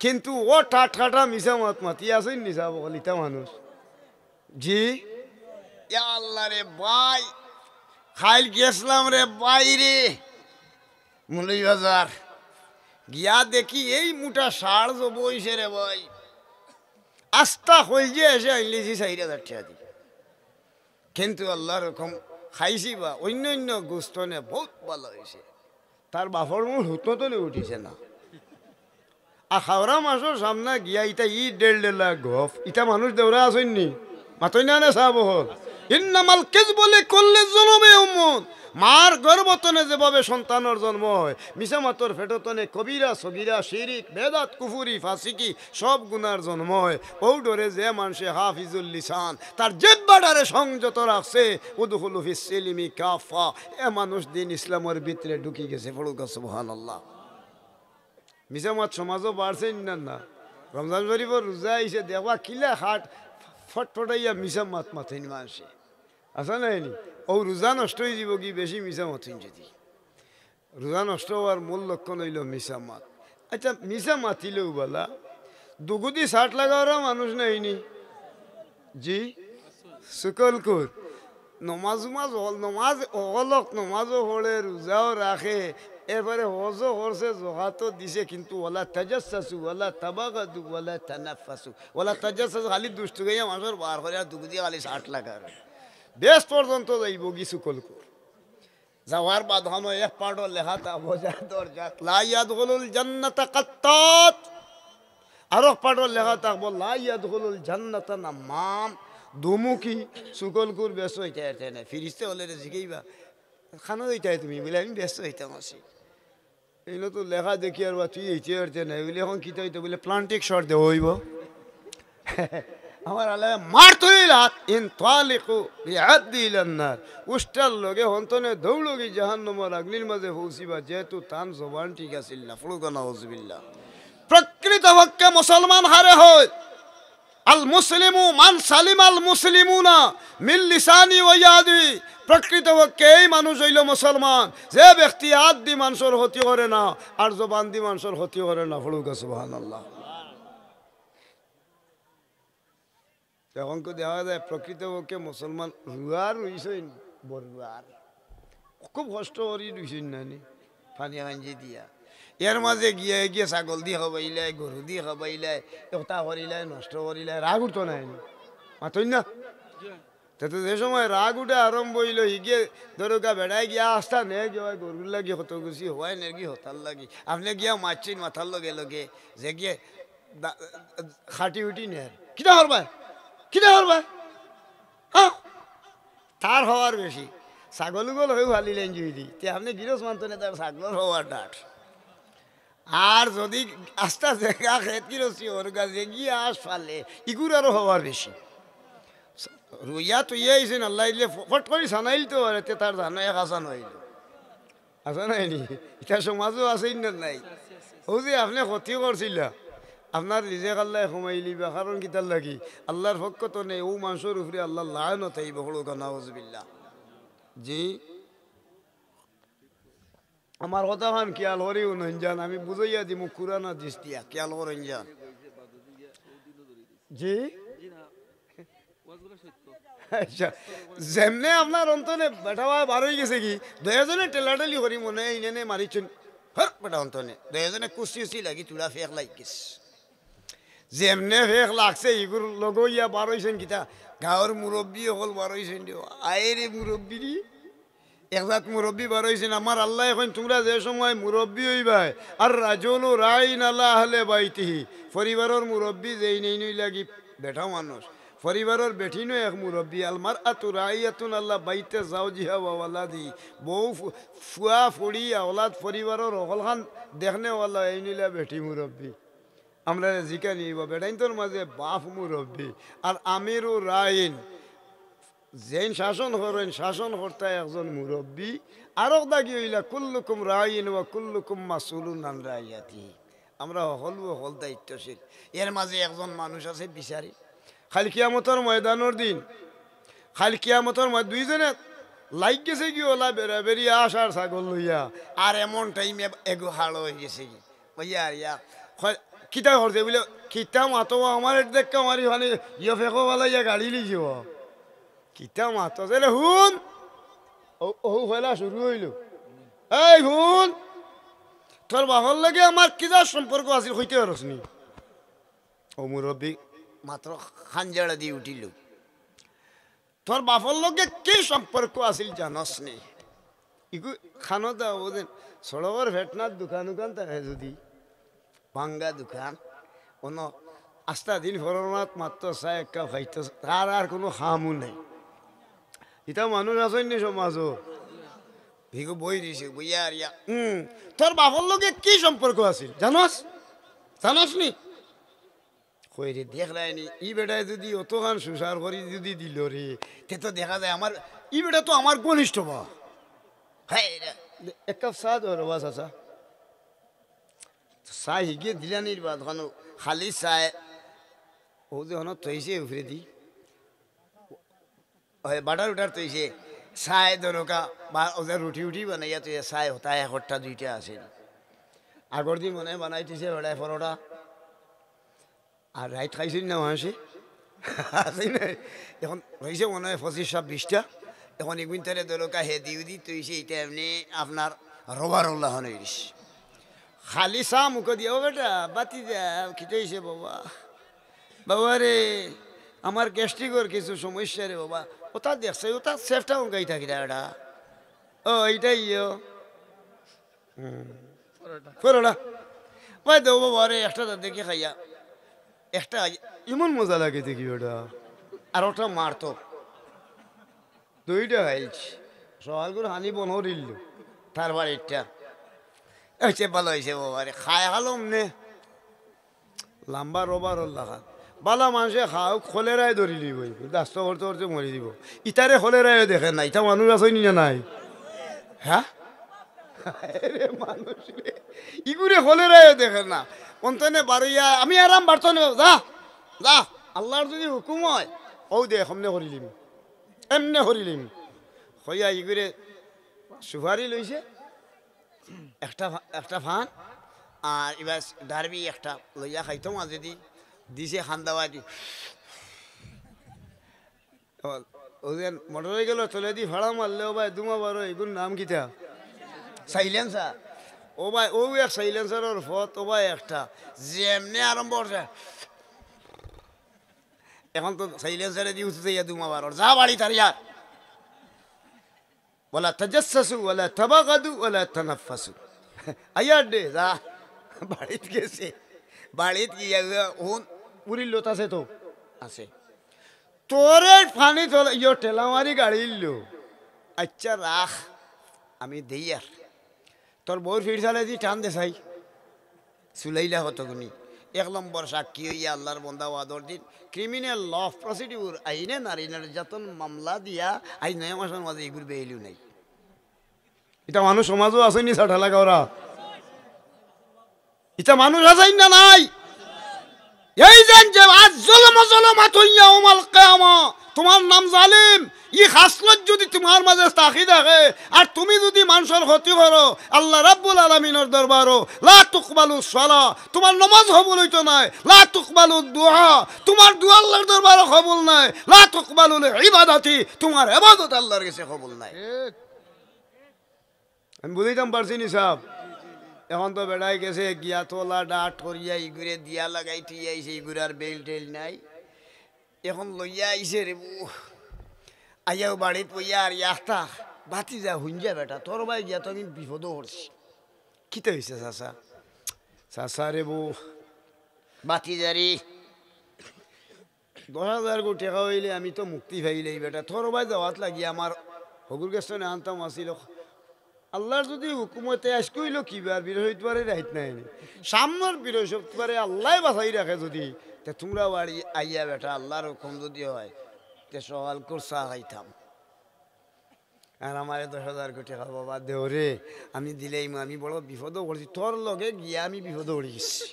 কিন্তু ও ঠাটা মিশা মত মাতি আসেন নিশা বলিতা মানুষ জি ইয়া আল্লাহ রে ভাই খাইল গেছিলাম রে বাইরে মৌলভীবাজার গিয়া দেখি এই মোটা ষাড় যে বইছে রে ভাই আস্তা হইছে এসে আইলেছি 4,000 টাকা দি কিন্তু আল্লাহর রকম খাইছি বা অন্য অন্য গোস্তনে বহুত ভালো হয়েছে তার বাপর মুখ হুতো তো উঠিছে না আর খাওয়া মাসের সামনে গিয়া ইটা 1.5 লাখ গফ ইটা মানুষ দেওরা আসেননি মাতই না চাব হল ইন্নামাল কিযবু লিকুল্লি যুনুবি উম্মুন মার গর্ভতনে যেভাবে সন্তানের জন্ম হয় মিশা মাতর ফেটতনে কবিরা সগিরা শিরিক বেদাত কুফুরি ফাসিকি সব গুনার জন্ম হয় ও ডরে যে মানুষে হাফিজুল লিসান তার জিহ্বাটারে সংযত রাখছে উদখুলু ফিস সিলমি কাফা এ মানুষ দিন ইসলামের ভিতরে ঢুকি গেছে পড়ুক সুবহানাল্লাহ মিশা মাত সমাজও বাড়ছে না রমজান শরীফের রোজা আইসে দেখবা কিলা হাট ফটফটাইয়া মিশা মাত মাথেন মানুষে আসা নাইনি ও রোজা নষ্ট হয়ে যাব কি বেশি মিশা মাথেন যদি রোজা নষ্ট হওয়ার মূল লক্ষণ হইল মিশা মাত আচ্ছা মিশা মাতিলেও বলা দুগুদি 60 লাগাওয়ারা মানুষ নাইনি জি সুকলকুর নমাজ নমাজ অগলক নমাজও পড়ে রোজাও রাখে এবারে হজও করছে জহাতো দিছে কিন্তু ওলা তাজাসসু ওলা তাবাগাদু ওলা তানাফাসু ওলা তাজাসসু খালি দুষ্টু গাইয়া মানুষের বার করে আর দুগুদি খালি 60 লাগার বেশ পর্যন্ত যাইব গিছু কলকুর যাওয়ার বাদ হন এক পাড়ো লেখা তা বোঝা দরজাত লা ইয়াদখুলুল জান্নাতা কাত্তাত আর এক পাড়ো লেখা থাকবো লা ইয়াদখুলুল জান্নাতা নামাম দুমুখী সুকলকুর ব্যস্ত হইতে আরতে না ফিরিস্তে হলে জিগাইবা খানা দিতে তুমি বলে আমি ব্যস্ত হইতাম আছি এইগুলো তো লেখা দেখি আর বা তুই হইতে আরতে না বলে এখন কী হইতে বলে প্লান্টিক শর্ট দেওয়া হইব আমার আল্লাহ মার তুইলাত ইন তালিকু বিআদ্দি ইলান্নার উষ্টার লগে হন্তনে দৌড়গি জাহান্নামের অগ্নির মাঝে পৌঁছিবা যেহেতু তান জবান ঠিক আছিল না ফুলুকা নাউজুবিল্লাহ প্রকৃত পক্ষে মুসলমান হারে হয় আল মুসলিমু মান সালিম আল মুসলিমুনা মিন লিসানি ওয়া ইয়াদি প্রকৃত পক্ষে এই মানুষ হইল মুসলমান যে ব্যক্তি হাত দি মানুষের ক্ষতি করে না আর জবান দি মানুষের ক্ষতি করে না ফুলুকা সুবহানাল্লাহ এখন তো দেখা যায় প্রকৃতপক্ষে মুসলমান রুয়ার রইছেন বরুয়ার খুব কষ্ট করি রইছেন নানি পানি কাঞ্জি দিয়া এর মাঝে গিয়ে গিয়ে ছাগল দিয়ে খাবাইলাই গরু দিয়ে খাবাইলাই একটা করিলাই নষ্ট করিলাই রাগ উঠতো নাই মাতই না তো যে সময় রাগ উঠে আরম্ভ হইল গিয়ে ধরোকা বেড়াই গিয়া আস্থা নে গিয়ে গরুর লাগি হতো গুছি হওয়াই নে গিয়ে হতার লাগি আপনি গিয়া মারছেন মাথার লগে লগে যে গিয়ে খাটি উঠি নে কিটা হরবা কিটা হরবা হ্যাঁ তার হওয়ার বেশি ছাগলগুলো হয়ে ভালিলেন যদি তে আপনি গিরস মানত না তার ছাগলের হওয়ার ডাট আর যদি আস্তে আস্তে খেত কিরসি ওর কাছে গিয়ে আস ফালে ইগুর আরো হওয়ার বেশি রুইয়া তো ইয়েছেন আল্লাহ ইলে ফট করে সানাইল তো আর তার জানা এক আসান হইল আসা নাইনি এটা সমাজও আছেই না নাই ও যে আপনি ক্ষতি করছিল আপনার রিজেক আল্লাহ কমাইলি বা কারণ কিতার লাগি আল্লাহর পক্ষ তো নেই ও মানুষের উপরে আল্লাহ লায়নত হইব হলুকা নাউজুবিল্লাহ জি আমার কথা খান খেয়াল করি উনজান আমি বুঝাইয়া দিমু কুরানা দিস দিয়া খেয়াল করেন যান জি আচ্ছা যেমনে আপনার অন্তনে বেটা বার হয়ে গেছে কি দুজনে টেলাটেলি করি মনে ইনে মারিছেন হর বেটা অন্তনে দুজনে কুস্তি লাগি চূড়া ফেক লাগিস যেমনে ফেক লাগছে এগুর লগইয়া বার হয়েছেন কিতা গাঁৱৰ মুরব্বী হল বার হয়েছেন আয়েরে মুরব্বী একজাত মুরব্বী বার হয়েছেন আমার আল্লাহ এখন তোমরা যে সময় মুরব্বী হইবাই আর রাজুলু রাইন আলা আহলে বাইতিহি পরিবারের মুরব্বী যেই নেই নই লাগি বেটা মানুষ পরিবারের বেঠিনো এক মুরব্বী আলমার আতু রাইয়াতুন আল্লাহ বাইতে জাওজিহা ওয়া ওয়ালাদি বউ ফুয়া ফুড়ি আওলাদ পরিবারের অকলখান দেখনে ওয়ালা এই নিলা বেঠি মুরব্বী আমরা জিকা নিব বেটাইন তোর মাঝে বাপ মুরব্বী আর আমিরু রাইন যেন শাসন করেন শাসন কর্তা একজন মুরব্বী আর দাগি হইলা কুল্লুকুম রাইন ওয়া কুল্লুকুম মাসউলুন আন রাইয়াতি আমরা হল দায়িত্বশীল এর মাঝে একজন মানুষ আছে বিচারি খালি কিয়ামতের ময়দানের দিন খালি কিয়ামতের দুইজনে লাইক গেছে কি ওলা বেড়াবেড়ি আসার ছাগল লইয়া আর এমন টাইমে এগো হাড় হয়ে গেছে কি ভাইয়া ইয়া কিতা করছে বলে কিতা মাতো আমার দেখ আমার মানে ইয়ে ফেঁকো বলা ইয়া গাড়ি লিছি কিতা মাতো যে হুন ও ফেলা শুরু হইল এই হুন তোর বাবার লাগে আমার কিতা সম্পর্ক আছিল হইতে পারসনি ও মুরব্বী মাত্র খানজাড়া দিয়ে উঠিল তোর বাপর লগে কি সম্পর্ক আছিল জানস নি ইগু খানো দা ওদের সড়কের ভেটনার দোকান উকান থাকে যদি ভাঙ্গা দোকান কোন আস্তা দিন ফরমাত মাত্র চাই এক কাপ খাইতে তার আর কোনো খামও নাই এটা মানুষ আছেন নি সমাজও ভিগু বই দিছে বইয়া আর ইয়া তোর বাপর লগে কি সম্পর্ক আছিল জানস জানস নি কই রে দেখলাই নি ই বেটায় যদি অতখান সুসার করি যদি দিল রে তে তো দেখা যায় আমার ই বেটা তো আমার ঘনিষ্ঠ বা হ্যাঁ এক কাপ চা ধর বাস আচ্ছা চা হিগিয়ে দিলানির বাদ হন খালি চায় ও যে হন তৈছে উফরে দি বাটার উঠার তৈছে চায় ধরকা বা ওদের রুটি উঠি বানাইয়া তুই চায় হতা একটা দুইটা আছে আগর দিন মনে বানাইতেছে বেড়ায় পরোটা আর রাইট খাইছেন না মাসে আছে না এখন রয়েছে মনে হয় 25-26টা এখন এগুলো দরকার হে দিউ দি তুইছে এটা এমনি আপনার রবার উল্লাহ হইস খালি চা মুখে দিও বেটা বাতি যা খিটাইছে বাবা বাবা রে আমার গ্যাস্ট্রিকর কিছু সমস্যা রে বাবা ওটা দেখছে ওটা সেফটা উঙ্কাই থাকি না এটা ও এইটাই ইয়ে পরোটা ভাই দেবো বাবা রে একটা দেখে খাইয়া একটা এমন মজা লাগে দেখি ওটা আর ওটা মারতো দুইটা খাইছি সকাল করে হানি বনও দিল তার বাড়িটা হয়েছে ভালো হয়েছে বাবারে খায় হালম নে লাম্বা রবার লাগা বালা মানুষে খাও খোলেরায় ধরি দিব দাস্ত করতে করতে মরি দিব ইটারে খোলেরায় দেখে না ইটা মানুষ আছে নি না নাই হ্যাঁ মানুষ রে ইগুরে খোলেরায় দেখে না অন্তনে বারইয়া আমি আরাম বাড়তো না যা যা আল্লাহর যদি হুকুম হয় ও দে এমনে করিলিম এমনে করিলিম হইয়া ইগুরে সুপারি লইছে একটা ফান আর এবার ডারবি একটা লইয়া খাইতো মাঝে দিছে খান্দাওয়া দি ওদের মোটর হয়ে গেল চলে দি ভাড়া মারলে ও ভাই দুমা বারো এগুলোর নাম কিতা সাইলেন্সার ও ভাই ও এক সাইলেন্সারের ফত ও ভাই একটা যেমনি আরম্ভ করছে এখন তো সাইলেন্সারে দিয়ে উঠতে ইয়া দুমা বারোর যা বাড়ি তার ইয়ার বলা তাজাসসু ওয়ালা তাবাগাদু ওয়ালা তানাফাসু আয়ার দে যা বাড়িতে গেছে বাড়িতে গিয়া ওন পুরি লোত আছে তো আছে তোরে ফানি চলে ইয়ো ঠেলামারি গাড়ি লো আচ্ছা রাখ আমি দেই আর তোর বউর ফির চালে দি টান দে চাই সুলাইলা হতগুনি 1 নম্বর সাক্ষী হইয়া আল্লাহর বন্দা ওয়াদর দিন ক্রিমিনাল ল প্রসিডিউর আইনে নারী নির্যাতন মামলা দিয়া আই 9 মাসের মাঝে এগুলো বেইলিও নাই এটা মানুষ সমাজও আসেনি সাঠা লাগা ওরা এটা মানুষ আছেন না নাই এই যে আজ জলমাত হইয়া ওমাল কিয়ামা তোমার নাম জালিম ই খাসলত যদি তোমার মাঝে তাকি থাকে আর তুমি যদি মানুষের ক্ষতি করো আল্লাহ রাব্বুল আলামিনের দরবারও লা তুকবালু সালাহ তোমার নামাজ কবুল হইতো নাই লা তুকবালু দুআ তোমার দুআ আল্লাহর দরবারে কবুল নাই লা তুকবালু ইবাদাতি তোমার ইবাদত আল্লাহর কাছে কবুল নাই আমি বুঝাইতাম পারছি নি সাহেব এখন তো বেড়াই গেছে গিয়া তোলা ডাট করিয়া ইগুরে দিয়া লাগাই থুই আইছে ইগুরার বেল টেল নাই এখন লইয়া আইছে রে আইয়াও বাড়িত বইয়া আর ইয়াস্তা বাতি যা হুঞ্জা বেটা তোর ভাই গিয়া তো আমি বিপদও করছি কিতে হয়েছে চাষা চাষা রে বউ বাতি যারি 10,000 কোটি টাকা হইলে আমি তো মুক্তি পাইলেই বেটা তোর ভাই যাওয়াত লাগি আমার হগুর গেছে না আনতাম আসিল আল্লাহর যদি হুকুমতে আজ কইল কি বার বৃহস্পতিবারে রাইত নাই সামনের বৃহস্পতিবারে আল্লাহ বাছাই রাখে যদি তে তোমরা বাড়ি আইয়া বেটা আল্লাহর হুকুম যদি হয় তে সকাল করছা খাইতাম আর আমার 10,000 কোটি টাকা বাবা দেও রে আমি দিলেই আমি বড় বিপদও করছি তোর লগে গিয়া আমি বিপদও পড়ে গেছি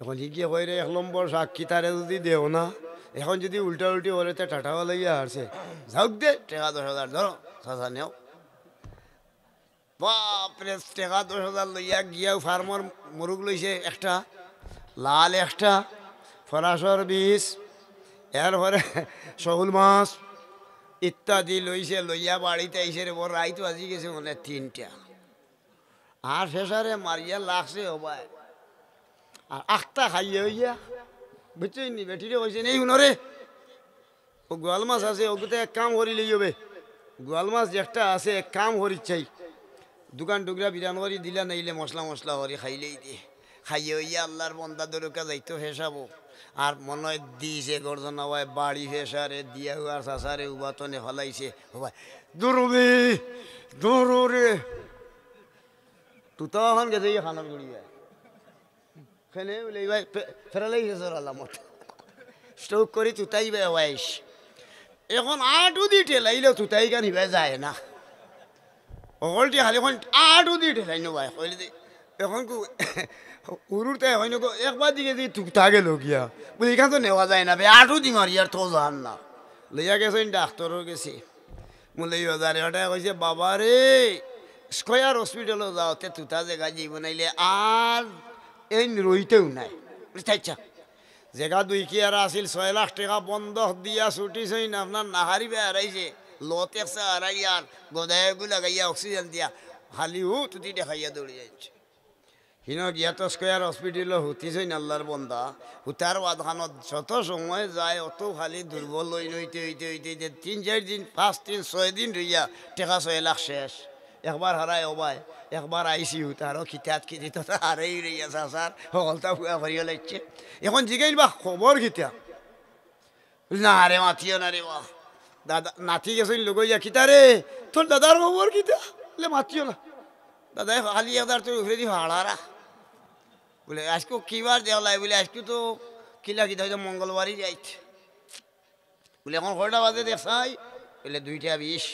এখন গিয়ে কই রে 1 নম্বর সাক্ষী তারে যদি দেও না এখন যদি উল্টা উল্টি হলে তে টাটাও লাগিয়া আসছে যাওক দে টাকা 10,000 ধরো চাচা নেও বাপরে টাকা 10,000 লইয়া গিয়া ফার্মার মুরুগ লইছে একটা লাল একটা ফরাসর বীজ এরপরে শৌল মাছ ইত্যাদি লইছে লইয়া বাড়িতে আইসে রে বড় রাইতো আজি গেছে মনে 3টা আর শেষারে মারিয়া লাগছে হবায় আর আখটা খাইয়ে হইয়া বুঝছই নি বেটিরে কইছে নেই শুনরে ও গোয়াল মাছ আছে ওগুতে এক কাম করি লই হবে গোয়াল মাছ একটা আছে এক কাম করি চাই দোকান টুকরা বিরান করি দিলা নাইলে মশলা মশলা করি খাইলেই দিয়ে খাইয়ে হইয়া আল্লাহর বন্দা দরকা যাইতো হেসাবো আর মনে হয় দিয়েছে গর্জন হওয়ায় বাড়ি ফেসারে দিয়া আর চাষারে উবাতনে ফলাইছে হবাই দৌড়বে দৌড়ে তু তখন গেছে খানার গুড়িয়া খেলে বলে ভাই ফেরালাই ফেসর আলামত স্ট্রোক করি তুতাই বে ওয়াইস এখন আটু দি ঠেলাইলেও তুতাই গান হিবাই যায় না অকলটি খালি এখন আটু দি ঠেলাই নো ভাই কইলে দি এখন উরুতে হয় নগো একবার দিকে দি তুকতা গেল গিয়া বলে এখান তো নেওয়া যায় না বে আটু দি মারি আর তো জান না লইয়া গেছেন ডাক্তারও গেছে বলে 1000 কইছে বাবা রে স্কয়ার হসপিটালও যাওতে তুতা জায়গা যাইব নাইলে আর এই রইতেও নাই আচ্ছা জায়গা 2 কি আর আসিল 6 লাখ টাকা বন্ধক দিয়া ছুটিছই না আপনার নাহারি বে হারাইছে লত একসা হারাই আর গোদায়গুলা গাইয়া অক্সিজেন দিয়া খালি তুতি দেখাইয়া দৌড়ে যাচ্ছে হিনো গিয়া তো স্কয়ার হসপিটাল হুতিছই না আল্লাহর বন্দা হুতার বাদখানত যত সময় যায় অত খালি দুর্বল হইতে হইতে হইতে 3-4 দিন 5-3 6 দিন রইয়া টাকা 6 লাখ শেষ একবার হারায় ওবাই একবার আইসি হুতারও খিতাত খিতি তো হারাই রইয়া স্যার সকলটা ফুয়া ভরিয়া লাগছে এখন জিগাইল বা খবর খিতা না রে মাতিও না রে বা দাদা নাতি গেছেন লগইয়া খিতা রে তোর দাদার খবর খিতা বলে মাতিও না দাদা খালি একবার তোর উফরে দি হাড়ারা বলে আজকে কিবার দেওয়ালাই বলে আজকে তো কিলা কিতা হয়তো মঙ্গলবারই যাইছে বলে এখন কয়টা বাজে দেখাই বলে 2:20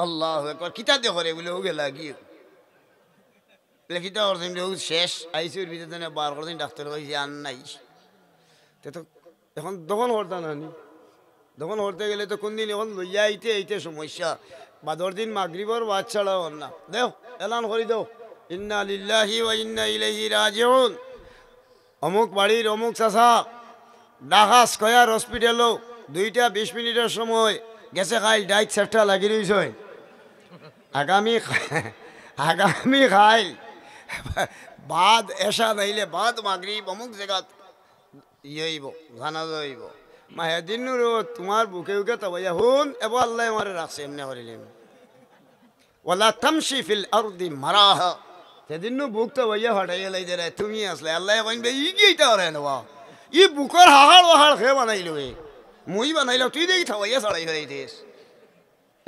আল্লাহ একবার কিতা দেখো রে বলে ও গেলা গিয়ে বলে কিতা করছেন শেষ আইসিউর ভিতরে বার করছেন ডাক্তার কইছে আন নাই তো এখন দোকান করতা নানি দোকান করতে গেলে তো কোন দিন এখন লইয়া আইতে সমস্যা বাদর দিন মাগরিবর বাদ ছাড়াও না দেও এলান করি দেও ইন্না লিল্লাহি ওয়া ইন্না ইলাইহি রাজিউন অমুক বাড়ির অমুক চাষা ঢাকা স্কয়ার হসপিটালও 2:20 সময় গেছে খাইল ডাইট সেটটা লাগি রইছে আগামী খাইল বাদ এসা নাইলে বাদ মাগরিব অমুক জায়গা ইয়েইব জানা যাইব মাহেদিন তোমার বুকে বুকে তবাইয়া হুন এবার আল্লাহ মারে রাখছে এমনি করিলেন ওয়ালা তামশি ফিল আরদি মারাহা সেদিন বুক তবাইয়া হটাইয়া লাই দে তুমি আসলে আল্লাহ কইবে ই গিয়েটা হরে নেওয়া ই বুকর হাহাড় ওহাড় খেয়ে বানাইলো মুই বানাইলো তুই দেখি থাবাইয়া ছাড়াই ফেলাই দিস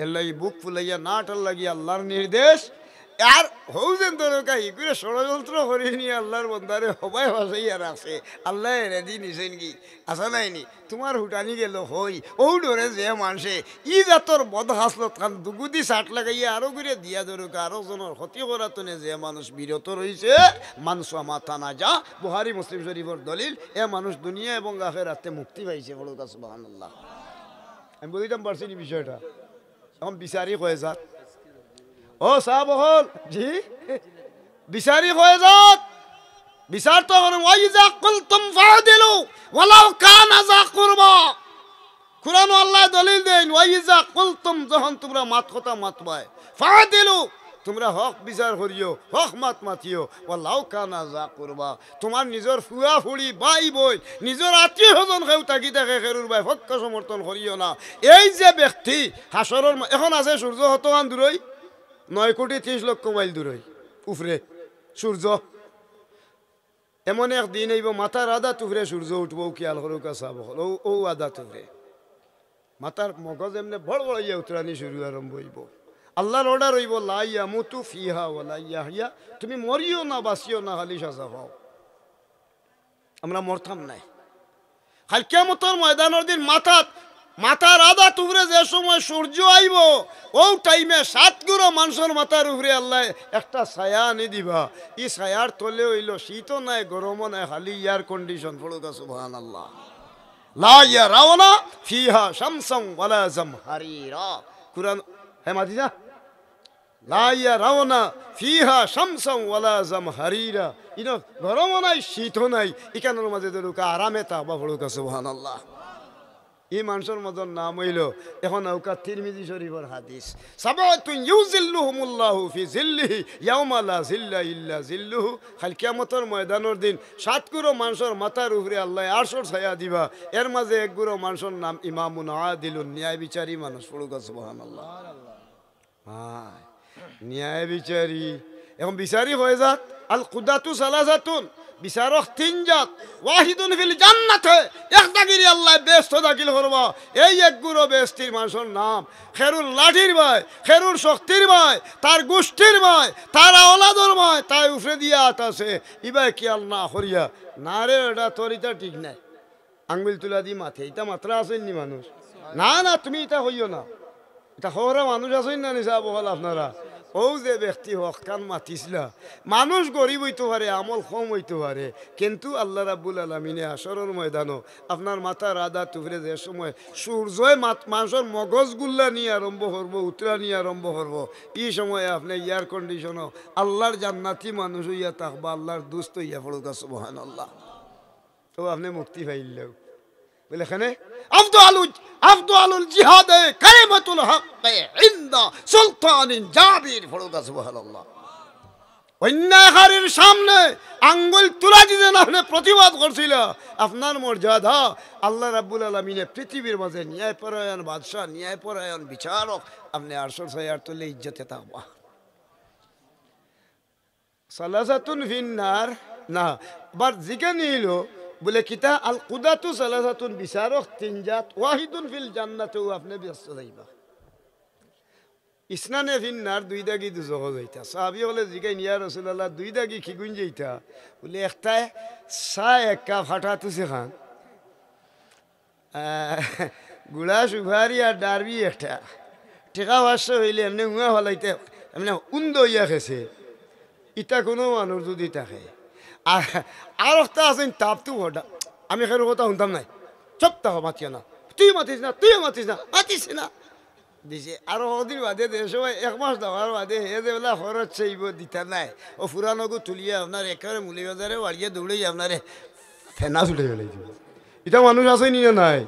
এর লাগি বুক ফুলাইয়া না টাল লাগি আল্লাহর নির্দেশ আর হৌজেন দরকা ই করে ষড়যন্ত্র করে নিয়ে আল্লাহর বন্দারে হবাই হসাইয়া রাখছে আল্লাহ রেদি নিছেন কি আসা নাইনি তোমার হুটানি গেল হই ও ডরে যে মানুষে ই জাতর বদ হাসলত খান দুগুদি শাট লাগাইয়া আরো করে দিয়া দরকা আরো জনের ক্ষতি করাতনে যে মানুষ বিরত রয়েছে মানুষ মাথা না যা বুহারি মুসলিম শরীফের দলিল এ মানুষ দুনিয়া এবং আখিরাতে মুক্তি পাইছে বলো সুবহানাল্লাহ আমি বলিতাম পারছি নি বিষয়টা এখন বিচারি হয়ে যাক ও সাহেব হল জি বিচারি হয়ে যাক বিচার তো করুন ওয়াইজা কুলতুম ফাদিলু ওয়ালাউ কানা যা কুরবা কুরআন আল্লাহ দলিল দেন ওয়াইজা কুলতুম যখন তোমরা মাত কথা মাতবাই ফাদিলু তোমরা হক বিচার করিও হক মাত মাতিও ওয়ালাউ কানা যা কুরবা তোমার নিজের ফুয়া ফুড়ি ভাই বই নিজের আত্মীয় স্বজন কেউ তাকি থাকে খেরুর ভাই পক্ষ সমর্থন করিও না এই যে ব্যক্তি হাসরের এখন আছে সূর্য হতগান দূরই 9,30,00,000 মাইল দূরই উফরে সূর্য এমন একদিন আইব মাথার আদা তুফরে সূর্য উঠবো খেয়াল করুক চাব ও আদা তুফরে মাথার মগজ এমনি বড় বড় ইয়ে উতরানি শুরু আরম্ভ হইব আল্লাহর অর্ডার হইব লা ইয়ামুতু ফিহা ওয়ালা ইয়াহইয়া তুমি মরিও না বাঁচিও না খালি সাজা পাও আমরা মরতাম নাই খালি কিয়ামতের ময়দানের দিন মাথার আদা তুফরে যে সময় সূর্য আইব ও টাইমে 7 গুণ মানুষের মাথার উপরে আল্লাহ একটা ছায়া আনি দিবা ই ছায়ার তলে হইল শীতও নাই গরমও নাই খালি এয়ার কন্ডিশন পড়ুকা সুবহানাল্লাহ লা ইয়ারাউনা ফিহা শামসান ওয়ালা জামহারিরা কুরআন হে মাদিনা লা ইয়ারাউনা ফিহা শামসান ওয়ালা জামহারিরা ইনো গরমও নাই শীতও নাই ইকানোর মাঝে দরুকা আরামে তাকবা পড়ুকা সুবহানাল্লাহ। এই মানুষের মতন নাম হইল এখন নৌকা তিরমিজি শরীফের হাদিস সাবাতুন ইউজিল্লুহুমুল্লাহু ফি জিল্লিহি ইয়াউমা লা জিল্লা ইল্লা জিল্লুহু। খালি কিয়ামতের ময়দানের দিন সাতগুলো মানুষের মাথার উপরে আল্লাহ আরশের ছায়া দিবা, এর মাঝে একগুলো মানুষের নাম ইমামুন আদিলুন, ন্যায় বিচারী মানুষ পড়ুকা সুবহানাল্লাহ। হ্যাঁ, ন্যায় বিচারী এখন বিচারী হয়ে যাত। আল কুদাতু সালাসাতুন, বিচারক তিন জাত। ওয়াহিদুন ফিল জান্নাতে, একটা গিরি আল্লাহ বেহেশত দাখিল করবা। এই একগুলো বেহেশতির মানুষের নাম খেরুর লাঠির ভাই, খেরুর শক্তির ভাই, তার গোষ্ঠীর ভাই, তার আওলাদর ভাই, তাই উফরে দিয়া আছে ইবাই কিয়াল না হরিয়া না রে, এটা তোর ইটা ঠিক নাই। আঙ্গুল তুলা দি মাথে ইটা মাত্রা আসেননি মানুষ। না না তুমি এটা হইও না, এটা হওয়ার মানুষ আসেন না নিশা বহল আপনারা। ও যে ব্যক্তি হক কান মাতিছিলা, মানুষ গরিব হইতে পারে, আমল কম হইতে পারে, কিন্তু আল্লাহ রাব্বুল আলামিনে হাশরের ময়দানও আপনার মাথার আদা তুফরে যে সময় সূর্যই মানুষের মগজগুল্লা নিয়ে আরম্ভ করব, উতরা নিয়ে আরম্ভ করব, এই সময় আপনি এয়ার কন্ডিশনও আল্লাহর জান্নাতি মানুষ হইয়া থাকবা, আল্লাহর দুস্থ হইয়া পড়ুকা সুবহানাল্লাহ। তো আপনি মুক্তি পাইলেও বলে এখানে আফদালুল জিহাদে কালিমাতুল হক ইনদা সুলতানিন জাবির পড়ুকা সুবহানাল্লাহ। অন্যায়কারীর সামনে আঙ্গুল তুলা দিতে না আপনি প্রতিবাদ করছিল, আপনার মর্যাদা আল্লাহ রাব্বুল আলামিনে পৃথিবীর মাঝে ন্যায়পরায়ণ বাদশাহ, ন্যায়পরায়ণ বিচারক, আপনি আরশের ছায়ার তলে ইজ্জতে থাকবা। সালাসাতুন ফিন্নার না বার জিকে নিল বলে কিতা আল কুদাতু সালাসাতুন, বিচারক তিন জাত। ওয়াহিদুন ফিল জান্নাতে, আপনি ব্যস্ত যাইবা। ইসনানে ফিন্নার দুই দাগি দুজহ যাইতা। সাহাবি বলে জিগাই নিয়া রাসূলুল্লাহ দুই দাগি কি গুণ যাইতা বলে একটাই চা এক কাপ ফাটা তুসে খান, গুড়া সুভারি আর ডারবি একটা টেকা ভাষ্য হইলে এমনি হুঁয়া হলাইতে এমনি উন্দ হইয়া খেছে। ইটা কোনো মানুষ যদি থাকে আর একটা আছেন তাপতু ঘটা, আমি খের কথা শুনতাম নাই, চপ তাহো মাতিও না, তুই মাতিস না, তুইও মাতিস না, মাতিস না দিছে। আর কদিন বাদে সময় এক মাস দেওয়ার বাদে হে যে বেলা খরচ চাইব দিতা নাই, ও ফুরানকু তুলিয়ে আপনার একেবারে মুলি বাজারে বাড়িয়ে দৌড়েই আপনারে ফেনা ছুটে ফেলাই দিব। এটা মানুষ আছে নি নাই?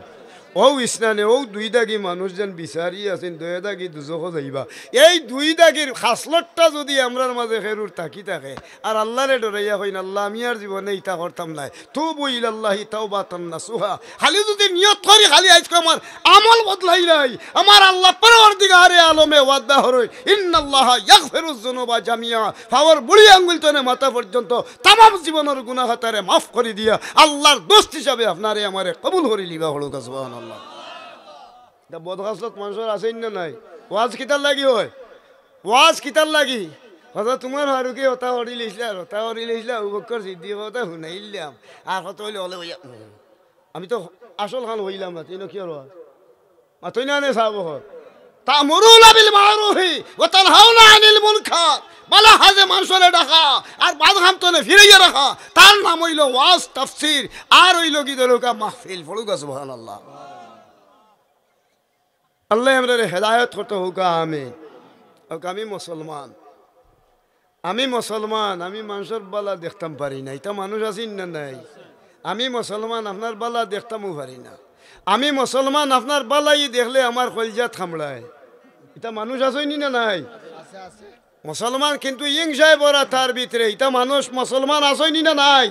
ও ইসনানে ও দুই দাগি মানুষ যেন বিচারি আছেন, দুই দাগি দুজখ যাইবা। এই দুই দাগির খাসলতটা যদি আমরার মাঝে খেরুর থাকি থাকে আর আল্লাহরে ডরাইয়া হইন আল্লাহ আমি আর জীবনে ইটা করতাম নাই, তুবু ইলাল্লাহি তাওবাতান নাসুহা। খালি যদি নিয়ত করি খালি আজকে আমার আমল বদলাই নাই, আমার আল্লাহ পরওয়ারদিগারে আলমে ওয়াদা হরই ইন্নাল্লাহা ইয়াগফিরুজ যুনুবা জামিয়া, পাওয়ার বুড়ি আঙ্গুল তনে মাথা পর্যন্ত তামাম জীবনের গুনাহ খাতারে মাফ করে দিয়া আল্লাহর দোস্ত হিসাবে আপনারে আমারে কবুল করি লিবা হলো সুবহানাল্লাহ। বদখাসলত মানুষের আছেন না নাই? ওয়াজ কিতার লাগি হয়, ওয়াজ কিতার লাগি কথা তোমার হারুকে হতা হরি লিখলা, হতা হরি লিখলা উবকর সিদ্ধি কথা শুনাইলাম আর কত হইলে হলে হইয়া আমি তো আসল খান হইলাম না, তুই কি আর তুই না নে সাব তা'মুরুনা বিল মা'রুফি ওয়া তানহাউনা আনিল মুনকার, বালা হাজে মানুষের ডাকা আর বাদখাম তনে ফিরাইয়া রাখা, তার নাম হইল ওয়াজ তাফসীর আর হইল কি দরকা মাহফিল পড়ুকা সুবহানাল্লাহ। আল্লাহ আমাদের হেদায়ত করতে হোক আমিন। আমি মুসলমান, আমি মুসলমান, আমি মানুষের বালা দেখতাম পারি না, এটা মানুষ আছেন না নাই? আমি মুসলমান, আপনার বালা দেখতামও পারি না। আমি মুসলমান, আপনার বালাই দেখলে আমার কলজা থামড়ায়, এটা মানুষ আছেন না নাই? মুসলমান কিন্তু হিংসায় ভরা তার ভিতরে, এটা মানুষ মুসলমান আছেন না নাই?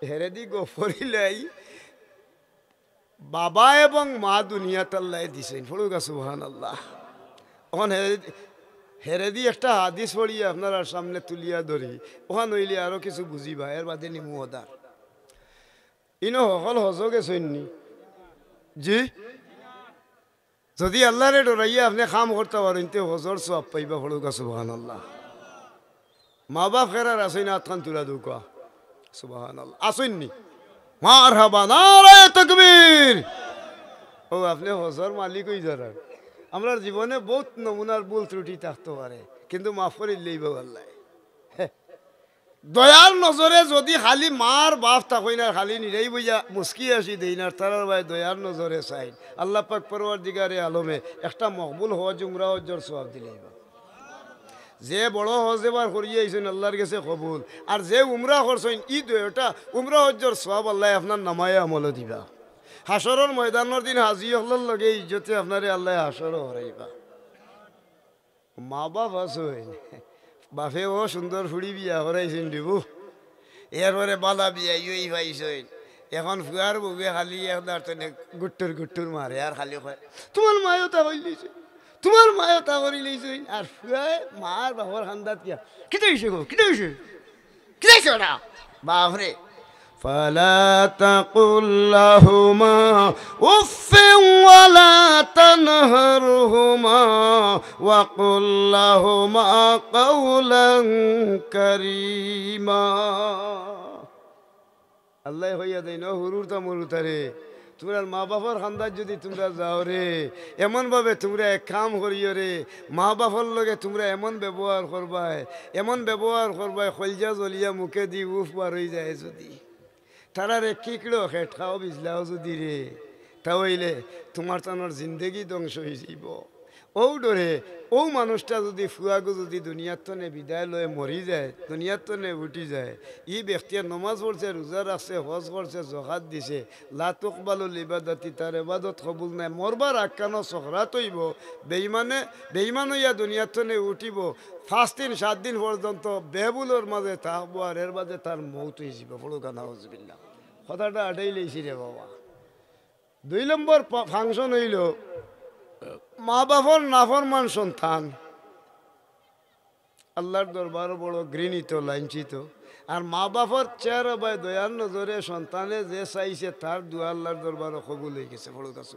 হেরেদি গফরিলাই বাবা এবং মা দুনিয়াতে আল্লাহ দিছেন পড়ুকা সুবহানাল্লাহ। ওখানে হেরেদি একটা হাদিস পড়িয়ে আপনার সামনে তুলিয়া ধরি, ওখানে হইলে আরো কিছু বুঝিবা, এর বাদে নিমু হদার ইনো সকল হজ গেছেননি জি। যদি আল্লাহরে ডরাইয়া আপনি কাম করতে পারেন তে হজর সব পাইবা পড়ুকা সুবহানাল্লাহ। মা বাপ ফেরার আসেন আতখান তুলা দুকা সুবহানাল্লাহ, আসেননি মারহাবা নারে তাকবীর। ও আপনি হজর মালিক হই যারা, আমরা জীবনে বহুত নমুনার ভুল ত্রুটি থাকতে পারে, কিন্তু মাফ করে লইব আল্লাহ। দয়ার নজরে যদি খালি মার বাপ থাকই না, খালি নিরাই বইয়া মুস্কি আসি দেই না, তার ভাই দয়ার নজরে চাই আল্লাহ পাক পরওয়ারদিগারে আলমে একটা মকবুল হওয়া জুমরা হজ্জর সওয়াব দিলেই যে বড় হজ এবার করিয়ে আইছেন আল্লাহর কাছে কবুল, আর যে উমরা করছেন ই দুইটা উমরা হজ্জর সব আল্লাহ আপনার নামায় আমল দিবা। হাসরের ময়দানের দিন হাজি হলার লগে ইজ্জতে আপনারে আল্লাহ হাসরও হরাইবা। মা বাপ আছে বাপে ও সুন্দর ফুড়ি বিয়া হরাইছেন দিব, এরপরে বালা বিয়া ইই পাইছেন। এখন ফুয়ার বউয়ে খালি একদার তো গুট্টুর গুট্টুর মারে আর খালি কয় তোমার মায়ও তা হইলিছে, তোমার মায়ও তা করি লইছে। আর ফুয়ায় মার বাবার খান্দাত কিয়া কিতে হইছে গো, কিতে হইছে, কিতে হইছে ওটা বাপরে। فلا تقل لهما اف ولا تنهرهما وقل لهما قولا كريما। আল্লাহ হইয়া দেয় না হুরুরতা মরুতারে, তোমরা মা বাবার খান্দার যদি তোমরা যাও রে, এমনভাবে তোমরা এক কাম করিও রে, মা বাবার লগে তোমরা এমন ব্যবহার করবাই, এমন ব্যবহার করবাই খলজা জ্বলিয়া মুখে দি উফ বার হয়ে যায় যদি, তারা রে কিকড়ো খেট খাও বিজলাও যদি রে, তা হইলে তোমার তানোর জিন্দগি ধ্বংস হয়ে যাব। ও ডরে ও মানুষটা যদি ফুয়াগো যদি দুনিয়ার তনে বিদায় লয়ে মরি যায়, দুনিয়ার তনে উঠি যায়, ই ব্যক্তির নমাজ পড়ছে, রোজা রাখছে, হজ করছে, জকাত দিছে, লা তুকবালুল ইবাদাতি, তার ইবাদত কবুল নাই, মরবার আক্কানো চখরাত হইব, বেঈমান হইয়া দুনিয়ার তনে উঠিব, 5 দিন 7 দিন পর্যন্ত বেবুলোর মাঝে থাকবো, আর এর মাঝে তার মৌত হয়ে যাব। বড়ুকা নাউজুবিল্লাহ, কথাটা আটাই লেছি রে বাবা। 2 নম্বর ফাংশন হইল মা বাবার নাফরমান সন্তান আল্লাহর দরবার বড় ঘৃণিত লাঞ্ছিত, আর মা বাবার চেহারা বাই দয়ার নজরে সন্তানে যে চাইছে তার দোয়া আল্লাহর দরবার কবুল হয়ে গেছে। বড় কাছে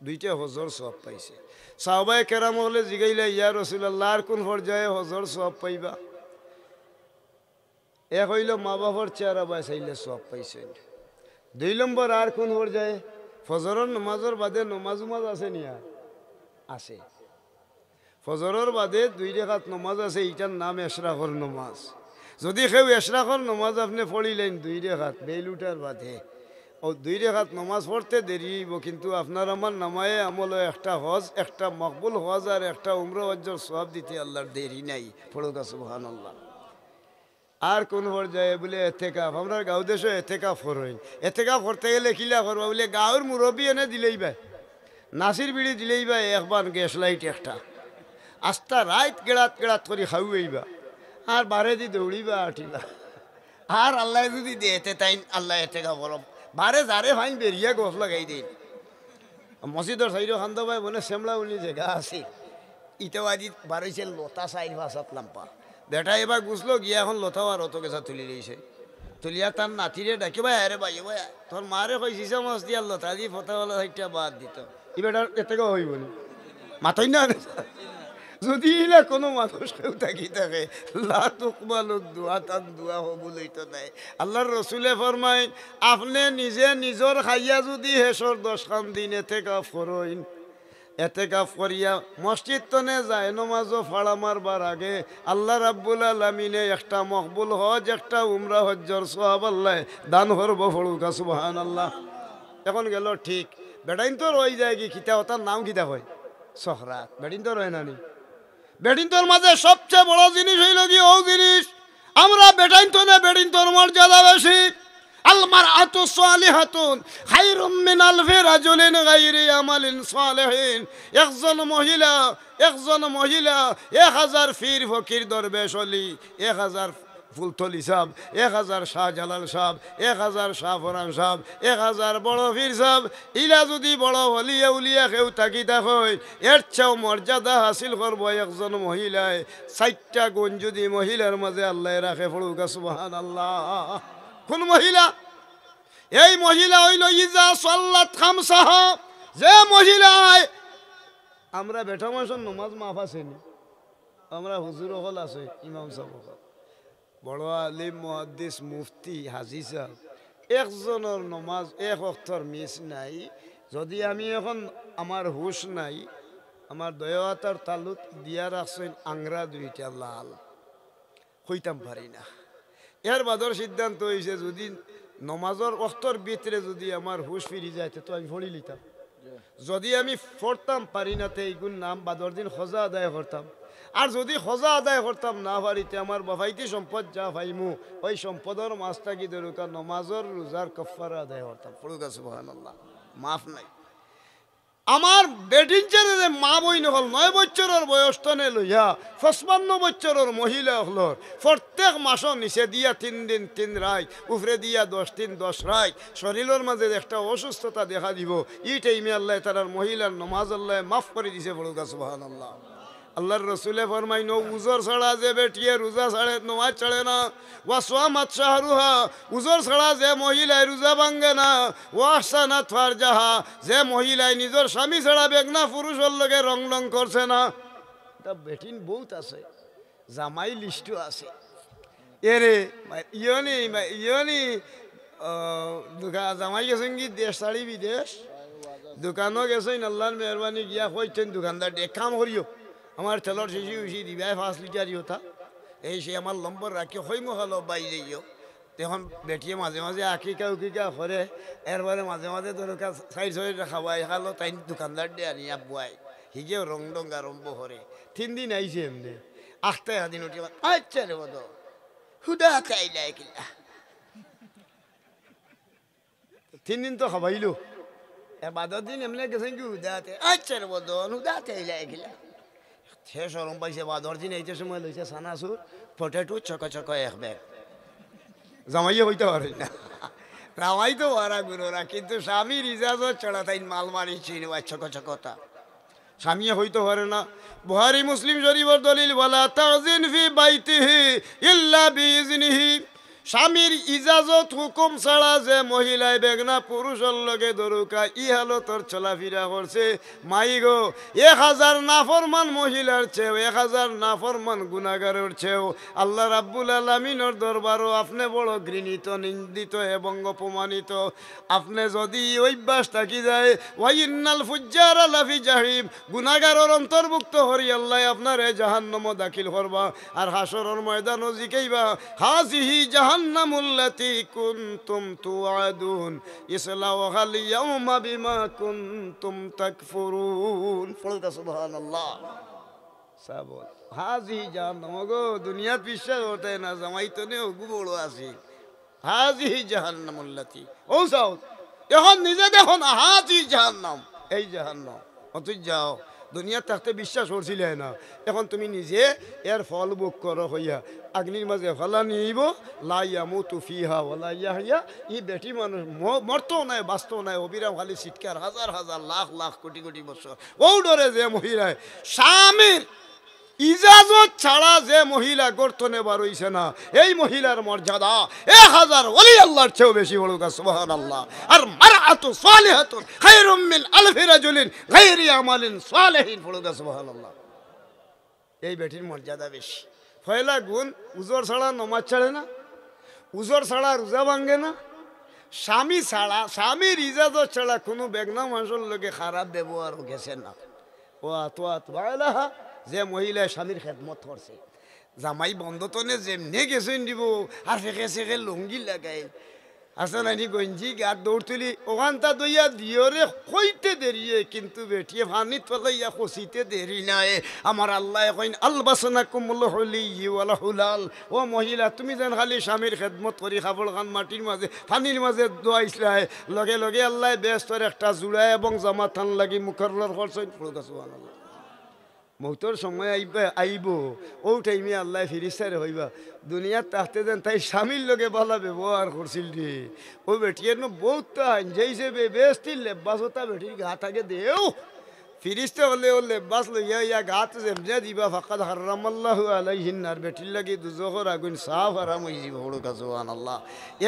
দুইটা হজর সব পাইছে। সাহাবায়ে কেরাম হলে জিগাইলা ইয়া রাসূলুল্লাহ আর কোন পর্যায়ে হজর সব পাইবা? এক হইল মা বাবার চেহারা বাই চাইলে সব পাইছেন। 2 নম্বর আর কোন পর্যায়ে? ফজরের নমাজের বাদে নমাজ আছে নিয়া আছে, ফজরের বাদে 2 রাকাত নমাজ আছে, এটার নাম এশরাফর নমাজ। যদি কেউ এশরাফর নমাজ আপনি পড়িলেন 2 রাকাত বেল উঠার বাদে, ও 2 রাকাত নমাজ পড়তে দেরি হইব, কিন্তু আপনার আমার নামায়ে আমল একটা হজ, একটা মকবুল হজ আর একটা উমরা হজ্জর সওয়াব দিতে আল্লাহর দেরি নাই। পড়ুক সুবহানাল্লাহ। আর কোন পর্যায়ে বলে এতেকাফ, আমরা গাঁও দেশে এতেকাফ করইন, এতেকাফ করতে গেলে কিলা করবা বলে গাঁওর মুরব্বী এনে দিলেই ভাই, নাসির বিড়ি দিলেই ভাই, একবার গ্যাস লাইট একটা আস্তা রাত গেড়াত গেড়াত করে খাওয়াইবা, আর বারে দি দৌড়িবা আটিবা। আর আল্লাহ যদি দেতে তাই আল্লাহ এতেকাফ করব বারে যারে ফাইন বেরিয়া গছ লাগাই দিন। মসজিদের সাইডে খান্দ ভাই বলে শ্যামলা উনি জায়গা আছে, ইটাও আজি বারইছে লতা 4-5 লাম্পা, বেটা এবার গুছলো গিয়া এখন লতাও আর অত গেছা তুলি দিয়েছে, তুলিয়া তার নাতিরে ডাকি ভাই আরে ভাই ভাই তোর মারে কই সিসা মাছ দিয়া লতা দিয়ে ফতাওয়ালা সাইডটা বাদ দিত, ই বেটা এতেও হইব না মাথই না। যদি না কোনো মানুষ কেউ থাকি থাকে লা তুকবালু দুআ, তার দুআ কবুল হইতো নাই। আল্লাহর রসুলে ফরমাইন আপনি নিজে নিজর খাইয়া যদি হেসর 10 খান দিন এতেকাফ করইন, এতেকাফ করিয়া মসজিদ তনে যায় নমাজও ফাড়া মারবার আগে আল্লাহ রাব্বুল আলামিনে একটা মকবুল হজ, একটা উমরা হজ্জর সওয়াব আল্লাহ দান করব। পড়ুকা সুবহানাল্লাহ। এখন গেল ঠিক বেটাইন তো রয়ে যায় কি কিতা, ওটার নাম কিতা হয় সখরাত, বেটিন তো রয় না নি। বেটিন তোর মাঝে সবচেয়ে বড় জিনিস হইল কি ও জিনিস আমরা বেটাইন তো না, বেটিন তোর মর্যাদা বেশি। আলমারআতু সালিহাতুন খায়রুম মিন আলফি রাজুলিন গায়রি আমালিন সালিহিন। একজন মহিলা 1000 পীর ফকির দরবেশ অলি, 1000 ফুলতলি সাহেব, 1000 শাহজালাল সাহেব, 1000 শাহফরান সাহেব, 1000 বড় পীর সাহেব, ইলা যদি বড় হলিয়া উলিয়া কেউ থাকি হয়, এর চেয়েও মর্যাদা হাসিল করবো একজন মহিলায়। 4টা গুণ যদি মহিলার মাঝে আল্লাহ রাখে। পড়ুকা সুবহানাল্লাহ। কোন মহিলা? এই মহিলা হইল ইজা সাল্লাত খামসাহা, যে মহিলায় আমরা বেটা মানুষের নমাজ মাফ আসেনি, আমরা হুজুর হল আছে, ইমাম সাহেব, বড় আলিম, মুহাদ্দিস, মুফতি, হাজি সাহেব, একজনের নমাজ এক ওয়াক্তর মিস নাই। যদি আমি এখন আমার হুশ নাই, আমার দয়াতার তালুক দিয়া রাখছেন আংরা 2টা লাল, হইতাম পারি না। এর বাদর সিদ্ধান্ত হয়েছে যদি নমাজের ওয়াক্তর ভিতরে যদি আমার হুশ ফিরি যাইতে তো আমি পড়ি লিতাম, যদি আমি পড়তাম পারি না তো এইগুন নাম বাদর দিন খোঁজা আদায় করতাম। আর যদি খোঁজা আদায় করতাম না পারিতে আমার বাবাইতে সম্পদ যা পাইমু ওই সম্পদের মাছটা কি দরকার নমাজর রোজার কফারা আদায় করতাম। পড়ুকা সুবহানাল্লাহ, মাফ নাই। আমার বেটিন ছেলে যে মা বই নহল 9 বছরের বয়সটনে লইয়া 55 বছরের মহিলা হলর প্রত্যেক মাসও নিচে দিয়া 3 দিন 3 রাত উপরে দিয়া 10 দিন 10 রাত শরীরের মাঝে একটা অসুস্থতা দেখা দিব। এই টাইমে আল্লাহ তার মহিলার নমাজ আল্লাহ মাফ করে দিছে। পড়ুকা সুবহানাল্লাহ। আল্লাহর রসুলে ফরমাইন উজর ছাড়া যে বেটিয়ে রোজা ছাড়ে নমাজ ছাড়ে না, ওয়া সোয়ামাত শাহরুহা উজর ছাড়া যে মহিলায় রোজা ভাঙ্গে না, ওয়া আহসানাত ফারজাহা যে মহিলায় নিজের স্বামী ছাড়া বেগনা পুরুষের লগে রং রং করছে না। তা বেটিন বহুত আছে, জামাই লিস্টও আছে। এরে ইয়নি জামাই গেছেন কি দেশ ছাড়ি বিদেশ, দোকানও গেছেন আল্লাহর মেহরবানি গিয়া কইছেন দোকানদার এক কাম করিও আমার তেলর শেষি উঠি দিবাই 5 লিটারই হতা এই সে আমার নম্বর রাখি হইমো হলো বাইরে যাইও। তখন বেটিয়ে মাঝে মাঝে আঁকিকা উকিকা করে এরপরে মাঝে মাঝে দরকার সাইড সাইড খাওয়াই খালো তাই দোকানদার দিয়ে আনিয়া বুয়াই হিগেও রং ডং আরম্ভ করে। 3 দিন আইছে এমনি 8 দিন উঠি আচ্ছা রে বদ হুদা চাইলাই কিলা 3 দিন তো খাবাইলো, বাদর দিন এমনি গেছেন কি হুদাতে আচ্ছা রে বদ হুদা চাইলাই কিলা। সে সরম পাইছে বাদর দিন এইটার সময় লইছে সানাসুর পটেটো চক চক এক ব্যাগ। জামাইয়ে হইতে পারে না, জামাই তো ওরা গুরোরা, কিন্তু স্বামীর ইজাজত ছাড়া তাই মাল মারি চিনি চক চকতা স্বামী হইতে পারে না। বুখারী মুসলিম শরীফের দলিল ওয়ালা তাযিন ফি বাইতিহি ইল্লা বিইজনিহি স্বামীর ইজাজত হুকুম ছাড়া যে মহিলায় বেগনা পুরুষের লগে দরুকা ই হালতর চলাফেরা করছে মাই গো 1000 নাফরমান মহিলার চেয়েও 1000 নাফরমান গুনাহগারের চেয়েও আল্লাহ রাব্বুল আলামিনের দরবারও আপনি বড় ঘৃণিত নিন্দিত এবং অপমানিত। আপনি যদি অভ্যাস থাকি যায় ওয়াইন্নাল ফুজ্জারা লাফি জাহিম গুনাহগারের অন্তর্ভুক্ত হরি আল্লাহ আপনারে জাহান্নামে দাখিল করবা। আর হাসরের ময়দানও জিকাইবা হাজিহি জাহান্নামুল্লাতী কুনতুম তুআদুন ইসলাউহাল ইয়াওমা বিমা কুনতুম তাকফুরুন। পড়ুন সুবহানাল্লাহ। সাবল হাজি জাহান্নাম গো দুনিয়াত বিশ্বাস হতে না জামাই তো নে ওগু বড় আছে হাজি জাহান্নামুল্লাতী ও সাউ এখন নিজে দেখো না হাজি জাহান্নাম এই জাহান্নাম অতুই যাও দুনিয়া থাকতে বিশ্বাস করছিলে না, এখন তুমি নিজে এর ফল ভোগ করো হইয়া আগ্নির মাঝে ফলা নিব লা ইয়ামুতু ফিহা ওয়ালা ইয়াহইয়া। ই বেটি মানুষ মরতেও নাই বাঁচতেও নাই অবিরাম খালি চিৎকার হাজার হাজার লাখ লাখ কোটি কোটি বছর। ও ডরে যে মহিলায় স্বামীর ইজাজত ছাড়া যে মহিলা গর্তনে বার হইছে না এই মহিলার মর্যাদা 1000 ওলি আল্লাহর চেয়েও বেশি। বলুকা সুবহানাল্লাহ। আর মারআতু সালিহাতুন খায়রুম মিন আলফি রাজুলিন গায়রি আমালিন সালিহিন। বলুকা সুবহানাল্লাহ। এই বেটির মর্যাদা বেশি। পয়লা গুণ উজর ছাড়া নমাজ ছাড়ে না, উজর ছাড়া রোজা ভাঙ্গে না, স্বামী ছাড়া স্বামীর ইজাজত ছাড়া কোনো বেগনা মানুষের লোকে খারাপ ব্যবহার গেছে না। ও আত ভাইলাহা যে মহিলা স্বামীর খেদমত করছে জামাই বন্ধতনে যেমনে গেছেন দিব আর ফেঁকে সেকে লুঙ্গি লাগাই আসা নানি গঞ্জি গাত দৌড় তুলি ওখানটা দইয়া দিয়রে কইতে দেরিয়ে কিন্তু বেটিয়ে ফানিত ফলাইয়া খসিতে দেরি নাই। আমার আল্লাহ কইন আলবাসনাকুমুল হুলিয়্যি ওয়াল হুলাল। ও মহিলা তুমি যেন খালি স্বামীর খেদমত করি খাবল খান মাটির মাঝে ফানির মাঝে দোয়াইছলাই লগে লগে আল্লাহ বেস্তর একটা জুড়া এবং জামা থান লাগি মুখরর করছেন। সুবহানাল্লাহ। মৌতর সময় আইব ও টাইমে আল্লাহ ফিরিস্তারে হইবা দুনিয়ার তাহতে দেন তাই স্বামীর লোকে ভালো ব্যবহার করছিল রে। ও বেটির বহুত যেইছে বেস্তি লেব্বাসতা বেটির গা থাকে দেও ফিরিস্তে হলে ও লেব্বাস লইয়া ইয়া গাত যেমনে দিবা ফাকাদ হারামাল্লাহু আলাইহিন নার বেটির লাগি দুজখর আগুন সাফ হারাম হই যাব। বড় সুবহানাল্লাহ।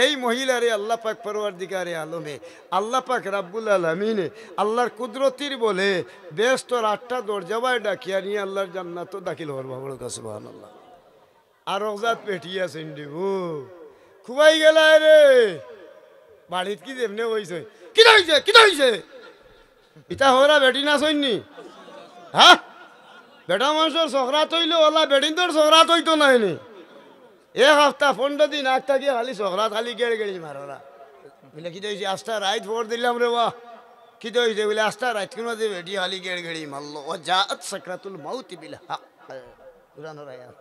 এই মহিলারে আল্লাহ পাক পরওয়ারদিগারে আলমে আল্লাহ পাক রাব্বুল আলামিন আল্লাহর কুদরতির বলে বেস্তর 8টা দরজায় ডাকিয়া নিয়ে আল্লাহর জান্নাত দাখিল করবা। বড় সুবহানাল্লাহ। আর রওজাত পেটিয়া আছেন দেবো খুবাই গেলায় রে বাড়িত কি যেমনে হইছে কিটা হইছে কিটা হইছে ইটা হরা বেটি না সৈনি হ্যাঁ বেটা মানুষের চকরাত হইলে ওলা বেটিন তোর চকরাত হইতো নাইনি 1 সপ্তাহ 15 দিন আগ থাকি খালি চকরাত খালি গেড়ে গেড়ি মাররা বলে কি হয়েছে আস্তা রাইত ভোর দিলাম রে বাহ কি হয়েছে বলে আস্তা রাইত কোনো বেটি খালি গেড়ে গেড়ি মারলো ও জাত সাকরাতুল মাউত বিল হক উড়ানোর আয়াত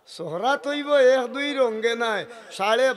সোহরা তৈব এক দুই রঙ্গে নাই 12:30